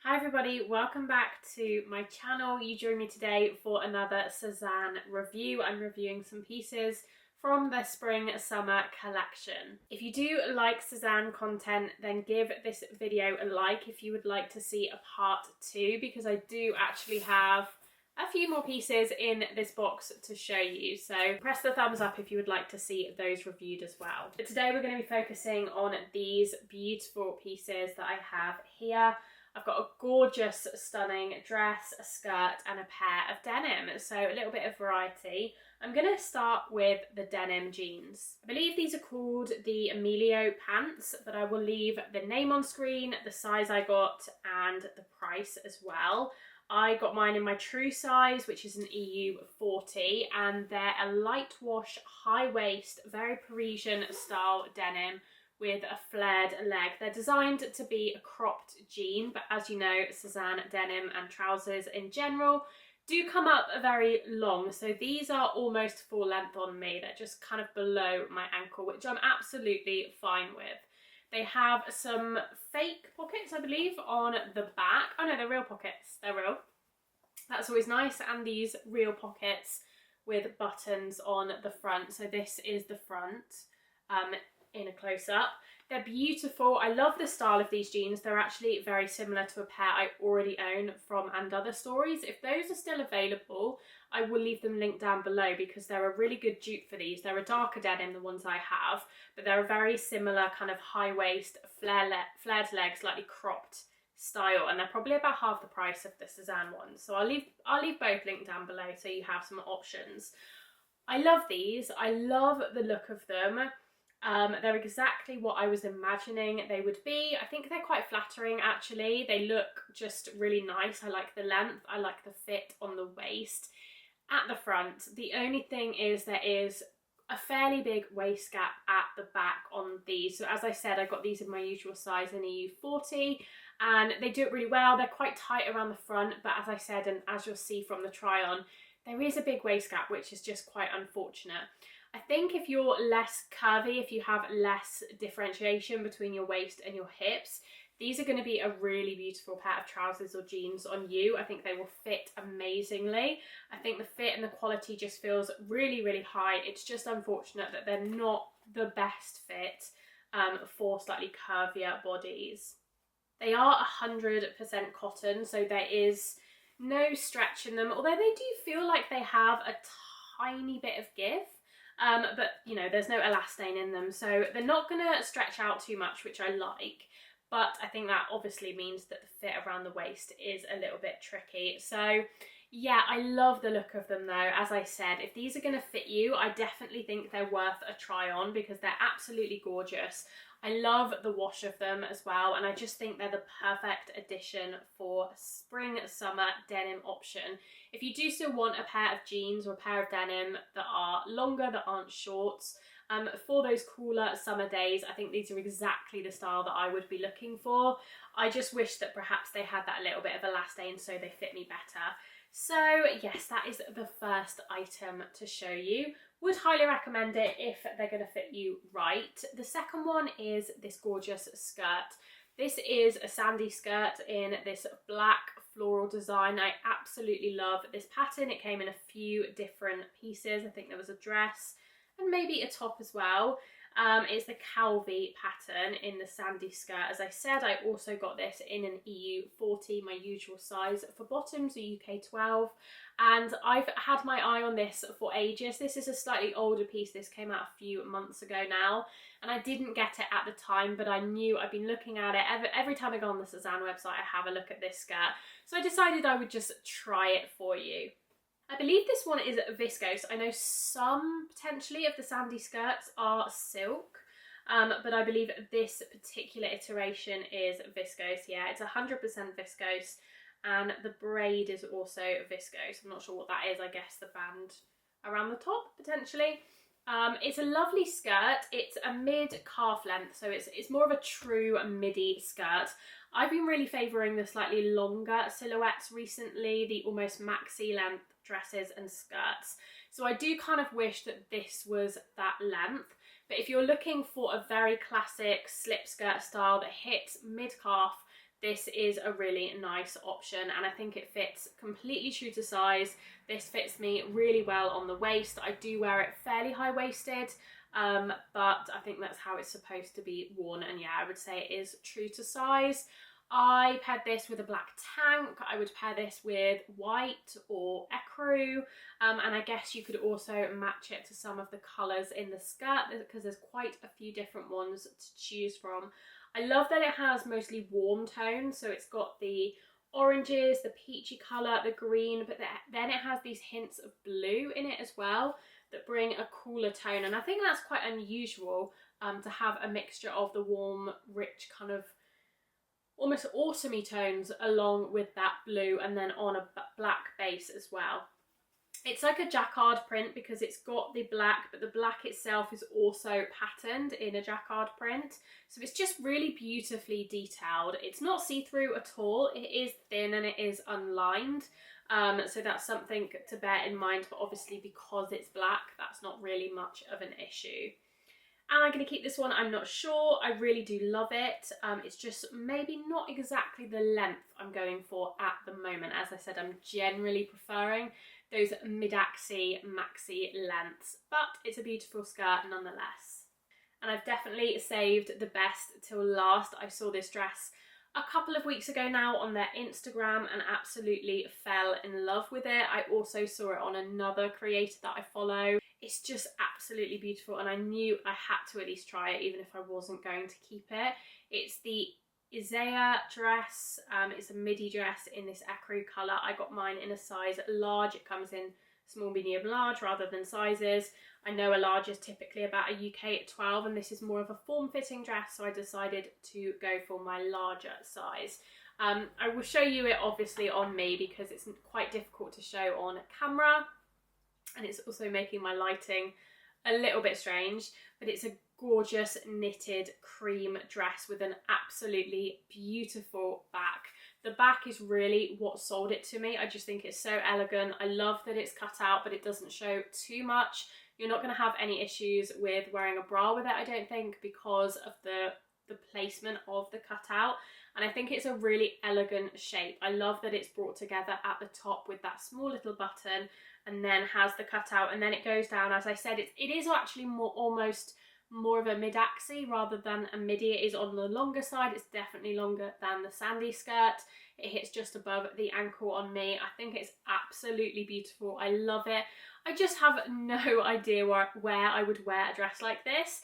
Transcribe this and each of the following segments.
Hi everybody, welcome back to my channel. You join me today for another Sézane review. I'm reviewing some pieces from the spring summer collection. If you do like Sézane content, then give this video a like if you would like to see a part 2, because I do actually have a few more pieces in this box to show you, so press the thumbs up if you would like to see those reviewed as well. But today we're going to be focusing on these beautiful pieces that I have here. I've got a gorgeous, stunning dress, a skirt and a pair of denim, so a little bit of variety. I'm going to start with the denim jeans. I believe these are called the Emilio Pants, but I will leave the name on screen, the size I got and the price as well. I got mine in my true size, which is an EU 40, and they're a light wash, high waist, very Parisian style denim with a flared leg. They're designed to be a cropped jean, but as you know, Sézane denim and trousers in general do come up very long, so these are almost full length on me. They're just kind of below my ankle, which I'm absolutely fine with. They have some fake pockets, I believe, on the back. Oh no, they're real pockets. They're real. That's always nice. And these real pockets with buttons on the front. So this is the front in a close-up. They're beautiful. I love the style of these jeans. They're actually very similar to a pair I already own from And Other Stories. If those are still available, I will leave them linked down below because they're a really good dupe for these. They're a darker denim, the ones I have, but they're a very similar kind of high waist, flared leg, slightly cropped style, and they're probably about half the price of the Sézane ones. So I'll leave both linked down below so you have some options. I love these. I love the look of them. They're exactly what I was imagining they would be. I think they're quite flattering actually. They look just really nice. I like the length, I like the fit on the waist. At the front, the only thing is there is a fairly big waist gap at the back on these. So as I said, I got these in my usual size in EU 40 and they do it really well. They're quite tight around the front, but as I said, and as you'll see from the try on, there is a big waist gap, which is just quite unfortunate. I think if you're less curvy, if you have less differentiation between your waist and your hips, these are going to be a really beautiful pair of trousers or jeans on you. I think they will fit amazingly. I think the fit and the quality just feels really, really high. It's just unfortunate that they're not the best fit for slightly curvier bodies. They are 100% cotton, so there is no stretch in them, although they do feel like they have a tiny bit of give. But you know, there's no elastane in them, so they're not gonna stretch out too much, which I like, but I think that obviously means that the fit around the waist is a little bit tricky. So yeah, I love the look of them though. As I said, if these are gonna fit you, I definitely think they're worth a try on because they're absolutely gorgeous. I love the wash of them as well, and I just think they're the perfect addition for spring summer denim option. If you do still want a pair of jeans or a pair of denim that are longer, that aren't shorts, for those cooler summer days, I think these are exactly the style that I would be looking for. I just wish that perhaps they had that little bit of elastane so they fit me better. So yes, that is the first item to show you. Would highly recommend it if they're going to fit you right. The second one is this gorgeous skirt. This is a sandy skirt in this black floral design. I absolutely love this pattern. It came in a few different pieces. I think there was a dress and maybe a top as well. It's the Calvi pattern in the sandy skirt. As I said, I also got this in an EU 40, my usual size for bottoms, a UK 12. And I've had my eye on this for ages. This is a slightly older piece. This came out a few months ago now, and I didn't get it at the time, but I knew I've been looking at it. Every time I go on the Sézane website, I have a look at this skirt. So I decided I would just try it for you. I believe this one is viscose. I know some potentially of the sandy skirts are silk, but I believe this particular iteration is viscose. Yeah, it's 100% viscose, and the braid is also viscose. I'm not sure what that is. I guess the band around the top potentially. It's a lovely skirt. It's a mid-calf length, so it's more of a true midi skirt. I've been really favouring the slightly longer silhouettes recently, the almost maxi length dresses and skirts. So I do kind of wish that this was that length, but if you're looking for a very classic slip skirt style that hits mid-calf this is a really nice option, and I think it fits completely true to size. This fits me really well on the waist. I do wear it fairly high-waisted, but I think that's how it's supposed to be worn, and yeah, I would say it is true to size. I paired this with a black tank. I would pair this with white or ecru, and I guess you could also match it to some of the colours in the skirt, because there's quite a few different ones to choose from. I love that it has mostly warm tones, so it's got the oranges, the peachy colour, the green, but then it has these hints of blue in it as well that bring a cooler tone, and I think that's quite unusual, to have a mixture of the warm, rich kind of almost autumny tones along with that blue, and then on a black base as well. It's like a jacquard print because it's got the black, but the black itself is also patterned in a jacquard print. So it's just really beautifully detailed. It's not see-through at all. It is thin and it is unlined. So that's something to bear in mind, but obviously because it's black, that's not really much of an issue. Am I going to keep this one? I'm not sure. I really do love it. It's just maybe not exactly the length I'm going for at the moment. As I said, I'm generally preferring those mid-axi, maxi lengths, but it's a beautiful skirt nonetheless. And I've definitely saved the best till last. I saw this dress a couple of weeks ago now on their Instagram and absolutely fell in love with it. I also saw it on another creator that I follow. It's just absolutely beautiful, and I knew I had to at least try it even if I wasn't going to keep it. It's the Izia Dress. It's a midi dress in this ecru colour. I got mine in a size large. It comes in small, medium, large rather than sizes. I know a large is typically about a UK 12, and this is more of a form-fitting dress, so I decided to go for my larger size. I will show you it obviously on me because it's quite difficult to show on camera, and it's also making my lighting a little bit strange, but it's a gorgeous knitted cream dress with an absolutely beautiful back. The back is really what sold it to me. I just think it's so elegant. I love that it's cut out, but it doesn't show too much. You're not going to have any issues with wearing a bra with it, I don't think, because of the placement of the cutout. And I think it's a really elegant shape. I love that it's brought together at the top with that small little button, and then has the cutout, and then it goes down. As I said, it is actually almost more of a mid-axi rather than a midi. It is on the longer side. It's definitely longer than the Sandy skirt. It hits just above the ankle on me. I think it's absolutely beautiful. I love it. I just have no idea where I would wear a dress like this.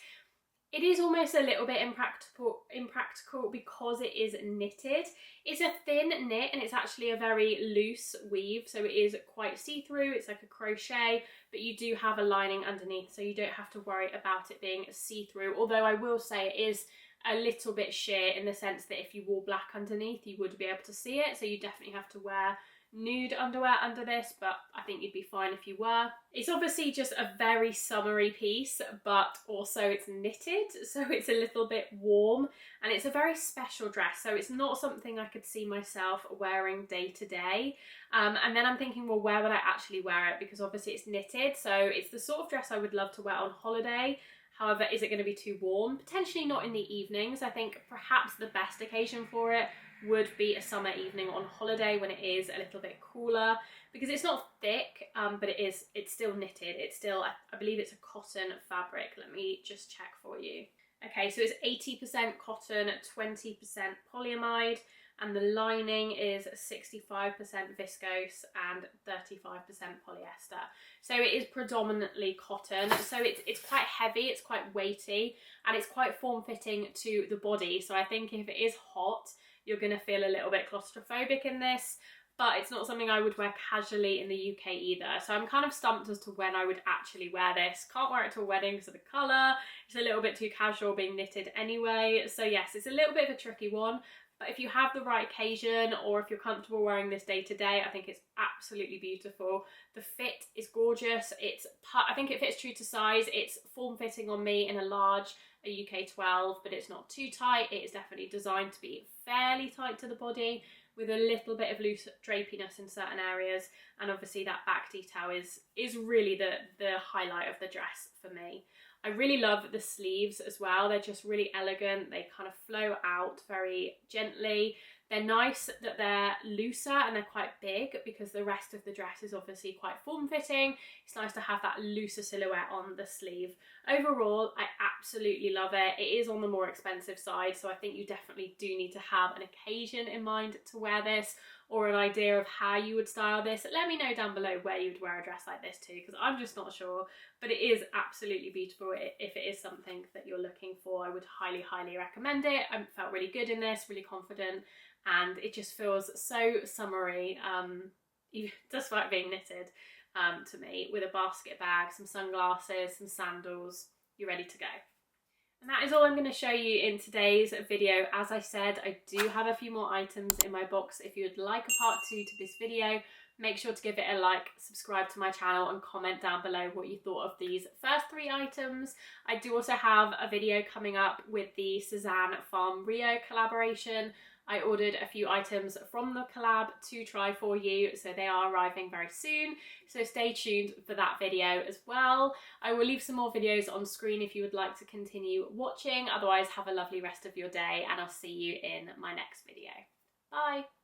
It is almost a little bit impractical because it is knitted. It's a thin knit and it's actually a very loose weave, so it is quite see-through. It's like a crochet, but you do have a lining underneath, so you don't have to worry about it being see-through. Although I will say it is a little bit sheer in the sense that if you wore black underneath, you would be able to see it, so you definitely have to wear nude underwear under this, but I think you'd be fine if you were. It's obviously just a very summery piece, but also it's knitted, so it's a little bit warm, and it's a very special dress, so it's not something I could see myself wearing day to day. And then I'm thinking, well, where would I actually wear it? Because obviously it's knitted, so it's the sort of dress I would love to wear on holiday. However, is it going to be too warm? Potentially not in the evenings. I think perhaps the best occasion for it would be a summer evening on holiday when it is a little bit cooler, because it's not thick, but it's still knitted. It's still, I believe it's a cotton fabric. Let me just check for you. Okay, so it's 80% cotton, 20% polyamide, and the lining is 65% viscose and 35% polyester. So it is predominantly cotton. So it's quite heavy, it's quite weighty, and it's quite form-fitting to the body. So I think if it is hot, you're going to feel a little bit claustrophobic in this, but it's not something I would wear casually in the UK either. So I'm kind of stumped as to when I would actually wear this. Can't wear it to a wedding because of the colour. It's a little bit too casual being knitted anyway. So yes, it's a little bit of a tricky one. But if you have the right occasion, or if you're comfortable wearing this day to day, I think it's absolutely beautiful. The fit is gorgeous. I think it fits true to size. It's form-fitting on me in a large, a UK 12, but it's not too tight. It is definitely designed to be fairly tight to the body, with a little bit of loose drapiness in certain areas. And obviously that back detail is really the highlight of the dress for me. I really love the sleeves as well. They're just really elegant. They kind of flow out very gently. They're nice that they're looser and they're quite big because the rest of the dress is obviously quite form-fitting. It's nice to have that looser silhouette on the sleeve. Overall, I absolutely love it. It is on the more expensive side, so I think you definitely do need to have an occasion in mind to wear this, or an idea of how you would style this. Let me know down below where you'd wear a dress like this too, because I'm just not sure, but it is absolutely beautiful. If it is something that you're looking for, I would highly, highly recommend it. I felt really good in this, really confident, and it just feels so summery, despite being knitted, to me, with a basket bag, some sunglasses, some sandals. You're ready to go. And that is all I'm going to show you in today's video. As I said, I do have a few more items in my box. If you would like a part 2 to this video, make sure to give it a like, subscribe to my channel, and comment down below what you thought of these first 3 items. I do also have a video coming up with the Sézane Farm Rio collaboration. I ordered a few items from the collab to try for you, so they are arriving very soon, so stay tuned for that video as well. I will leave some more videos on screen if you would like to continue watching. Otherwise, have a lovely rest of your day, and I'll see you in my next video. Bye!